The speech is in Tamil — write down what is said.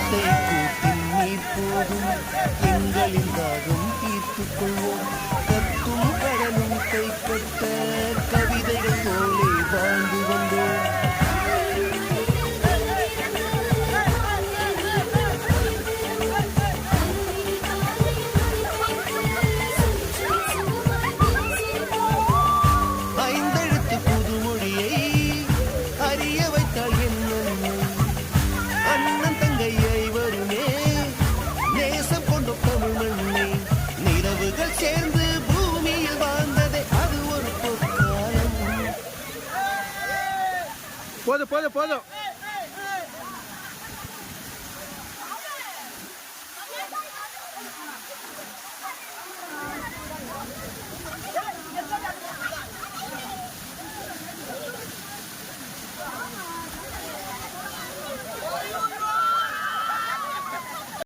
குட்டை கூட்டின் நீர் போதும் எங்களின் தாகம் தீர்த்துக் கொள்வோம். கத்தும் கடலும் கைப்பட்ட கவிதைகள் போலே வாழ்ந்து வந்தோம். ஐந்தெழுத்து புதுமொழியை அறிய வைத்தாள் என் அன்னை. அண்ணன் தங்கையை வருமே நேசம் கொண்ட தமிழ் மண்ணை. நிலவுகள் சேர்ந்து பூமியில் வாழ்ந்ததே அது ஒரு பொற்காலம். போதும் போதும் போதும்.